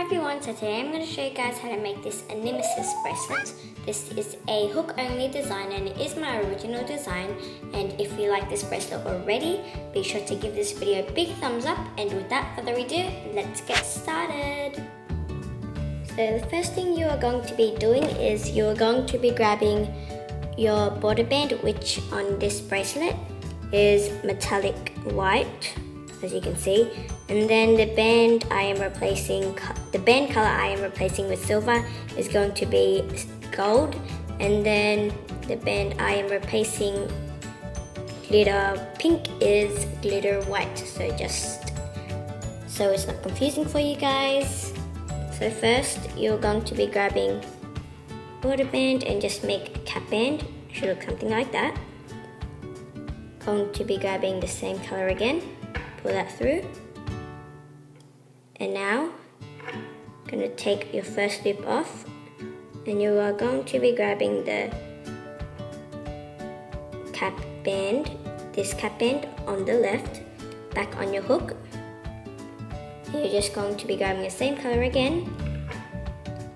everyone, so today I'm going to show you guys how to make this Anymisis bracelet. This is a hook only design and it is my original design, and if you like this bracelet already, be sure to give this video a big thumbs up, and without further ado, let's get started. So the first thing you are going to be doing is you are going to be grabbing your border band, which on this bracelet is metallic white, as you can see, and then the band color I am replacing with silver is going to be gold, and then the band I am replacing glitter pink is glitter white, so it's not confusing for you guys. So first you're going to be grabbing border band and just make a cap band. It should look something like that. Going to be grabbing the same color again, pull that through, and now going to take your first loop off, and you are going to be grabbing the cap band, this cap band on the left, back on your hook. You're just going to be grabbing the same color again,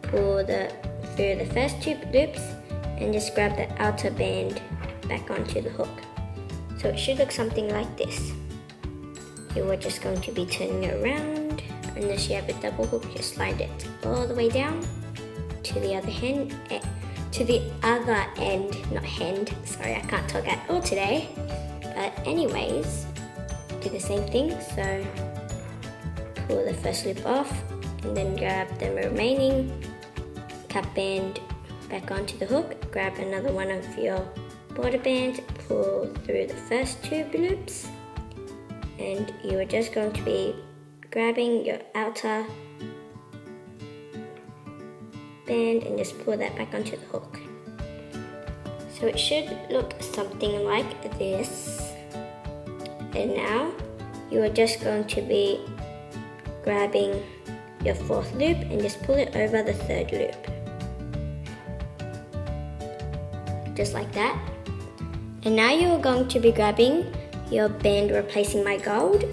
pull through the first two loops, and just grab the outer band back onto the hook. So it should look something like this. You are just going to be turning it around. Unless you have a double hook, just slide it all the way down to the other end. Not hand. Sorry, I can't talk at all today. But anyways, do the same thing. So pull the first loop off, and then grab the remaining cap band back onto the hook. Grab another one of your border bands, pull through the first two loops, and you are just going to be grabbing your outer band and just pull that back onto the hook. So it should look something like this. And now you are just going to be grabbing your fourth loop and just pull it over the third loop. Just like that. And now you are going to be grabbing your band replacing my gold,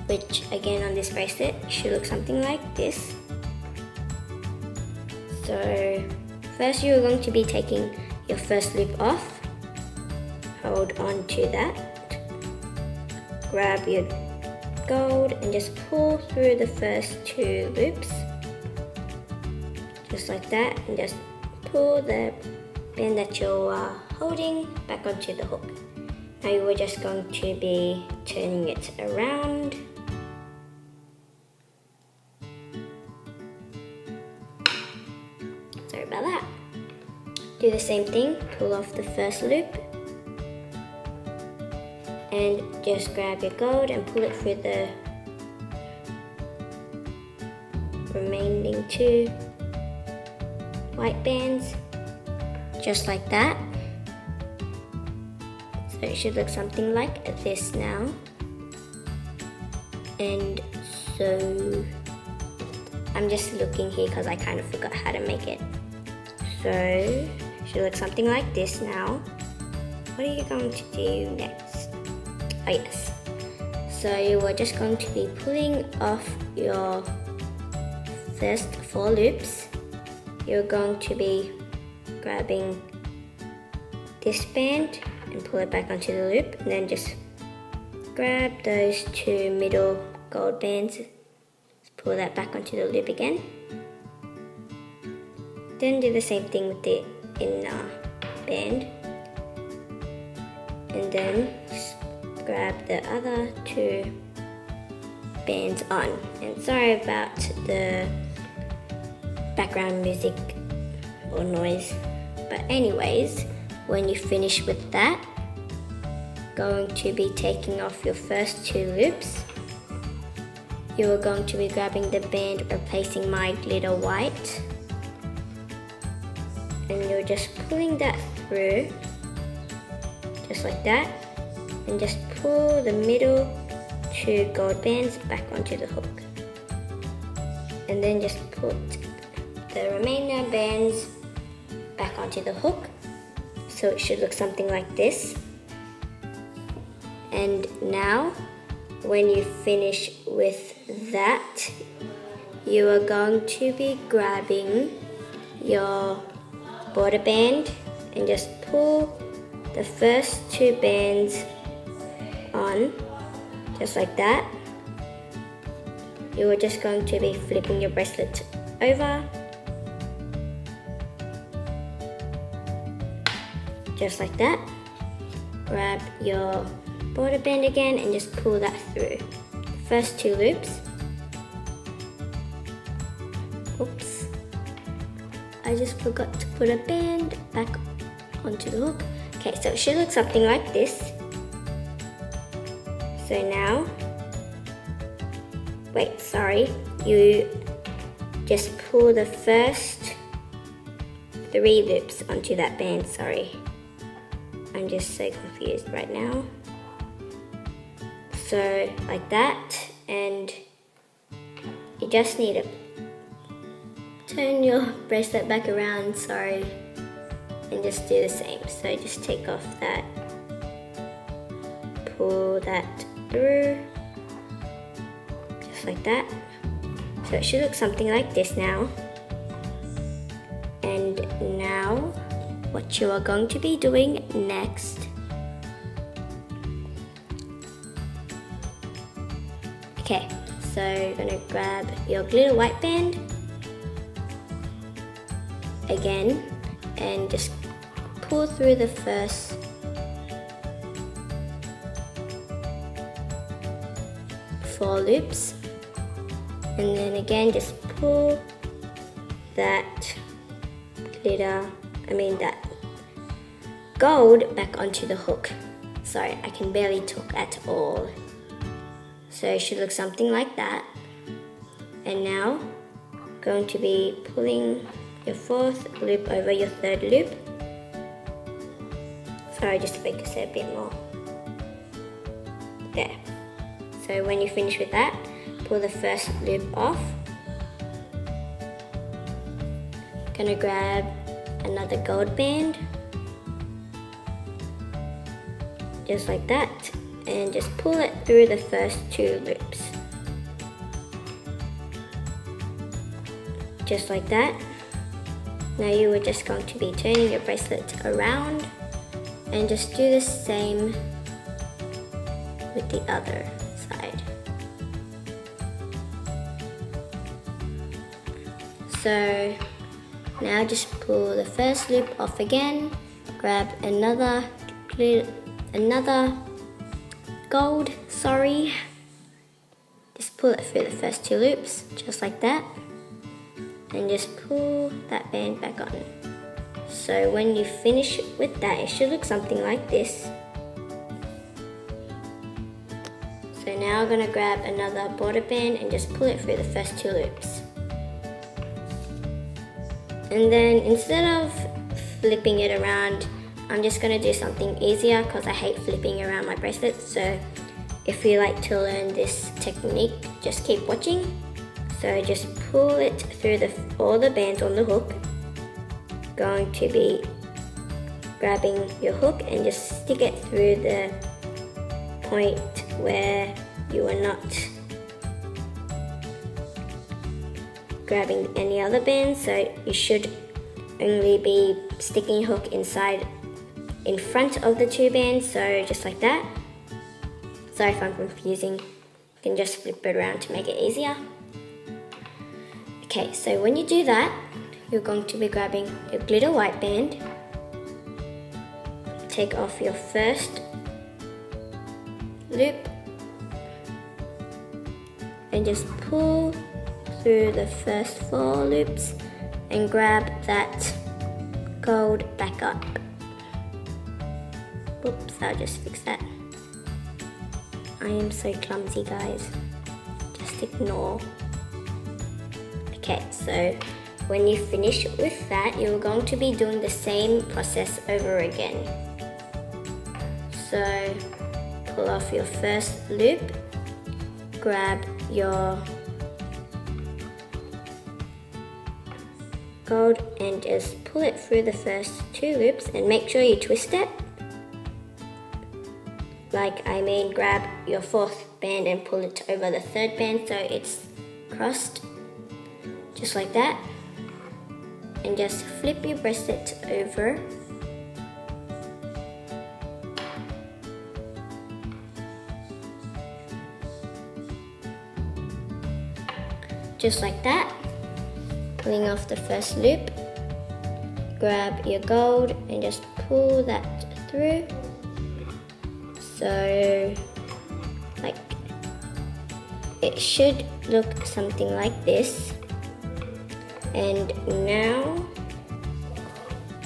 which again on this bracelet should look something like this. So first you are going to be taking your first loop off, hold on to that, grab your gold and just pull through the first two loops, just like that, and just pull the band that you're holding back onto the hook. Now you are just going to be turning it around. Sorry about that. Do the same thing, pull off the first loop and just grab your gold and pull it through the remaining two white bands, just like that. So it should look something like this now. And so I'm just looking here because I kind of forgot how to make it. So it should look something like this now. What are you going to do next? Oh yes. So you are just going to be pulling off your first four loops. You're going to be grabbing this band and pull it back onto the loop, and then just grab those two middle gold bands, pull that back onto the loop again. Then do the same thing with the inner band, and then grab the other two bands on. And sorry about the background music or noise, but anyways, when you finish with that, going to be taking off your first two loops. You are going to be grabbing the band replacing my glitter white, and you're just pulling that through, just like that, and just pull the middle two gold bands back onto the hook, and then just put the remaining bands back onto the hook. So it should look something like this. And now when you finish with that, you are going to be grabbing your border band and just pull the first 2 bands on, just like that. You are just going to be flipping your bracelet over, just like that. Grab your border band again and just pull that through. First 2 loops. Oops, I just forgot to put a band back onto the hook. Okay, so it should look something like this. So now, you just pull the first 3 loops onto that band, I'm just so confused right now. So like that, and you just need to turn your bracelet back around, and just do the same. So just take off that, pull that through, just like that. So it should look something like this now. And now what you are going to be doing next Okay, so you're gonna grab your glitter white band again and just pull through the first four loops, and then again just pull that that gold back onto the hook. Sorry, I can barely talk at all. So it should look something like that. And now, going to be pulling your fourth loop over your third loop. Sorry, just to focus it a bit more. There. So when you finish with that, pull the first loop off. Gonna grab another gold band, just like that, and just pull it through the first two loops, just like that. Now you are just going to be turning your bracelet around and just do the same with the other side. So now just pull the first loop off again, grab another gold, just pull it through the first two loops, just like that, and just pull that band back on. So when you finish with that, it should look something like this. So now I'm gonna grab another border band and just pull it through the first two loops. And then instead of flipping it around, I'm just going to do something easier because I hate flipping around my bracelets. So if you like to learn this technique, just keep watching. So just pull it through all the bands on the hook. Going to be grabbing your hook and just stick it through the point where you are not grabbing any other bands, so you should only be sticking your hook in front of the two bands, so just like that. Sorry if I'm confusing, you can just flip it around to make it easier. Okay, so when you do that, you're going to be grabbing your glitter white band, take off your first loop, and just pull through the first four loops and grab that gold back up. Oops, I'll just fix that. I am so clumsy, guys. Just ignore. Okay, so when you finish with that, you're going to be doing the same process over again. So pull off your first loop, grab your gold and just pull it through the first two loops and make sure you twist it. Grab your fourth band and pull it over the third band so it's crossed. just like that, and just flip your bracelet over. Just like that, pulling off the first loop. Grab your gold and just pull that through. So, like, it should look something like this. And now,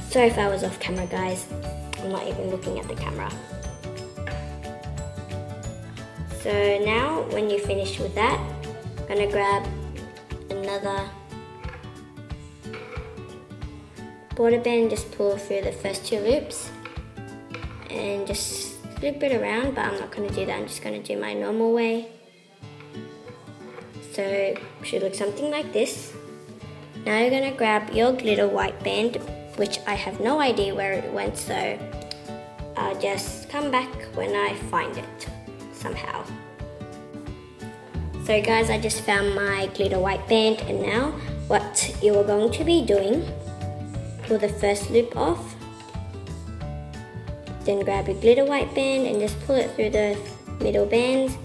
sorry if I was off camera, guys. I'm not even looking at the camera. So now, when you finish with that, I'm gonna grab another border band, just pull through the first 2 loops and just flip it around, but I'm not going to do that. I'm just going to do my normal way. So it should look something like this. Now you're going to grab your glitter white band, which I have no idea where it went, so I'll just come back when I find it somehow. So guys, I just found my glitter white band, and now what you are going to be doing, pull the first loop off, then grab your glitter white band and just pull it through the middle bands,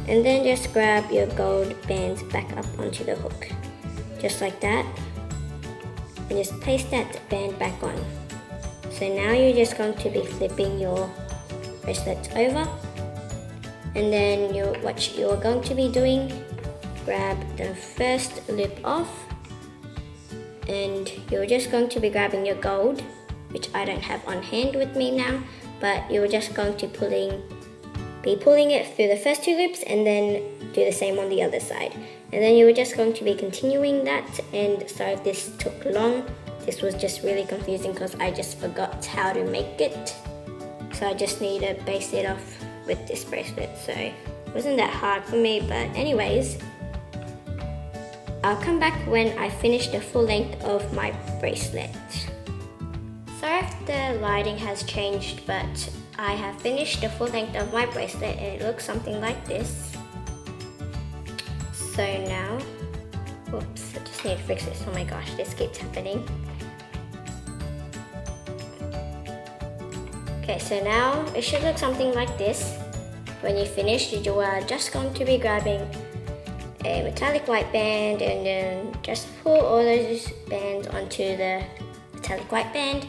and then just grab your gold bands back up onto the hook, just like that, and just place that band back on. So now you're just going to be flipping your bracelet over. And then what you're going to be doing, grab the first loop off, and you're just going to be grabbing your gold, which I don't have on hand with me now, but you're just going to be pulling it through the first 2 loops and then do the same on the other side. And then you're just going to be continuing that, and sorry if this took long. This was just really confusing because I just forgot how to make it. So I just need to base it off with this bracelet, so it wasn't that hard for me. But anyways, I'll come back when I finish the full length of my bracelet. Sorry if the lighting has changed, but I have finished the full length of my bracelet and it looks something like this. So now, whoops, I just need to fix this. Oh my gosh, this keeps happening. Okay, so now it should look something like this. When you finish, you are just going to be grabbing a metallic white band and then just pull all those bands onto the metallic white band,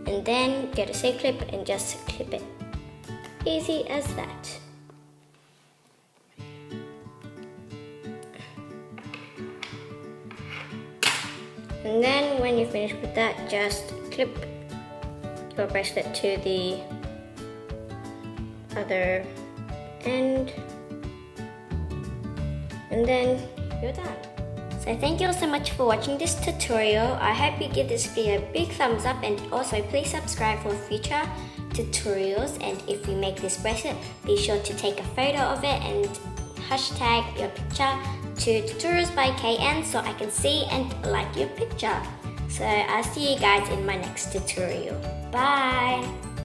and then get a C-clip and just clip it. Easy as that. And then when you finish with that, just clip your bracelet to the other end, and then you're done. So thank you all so much for watching this tutorial. I hope you give this video a big thumbs up, and also please subscribe for future tutorials. And if you make this bracelet, be sure to take a photo of it and hashtag your picture to Tutorialsbykn so I can see and like your picture. So I'll see you guys in my next tutorial. Bye!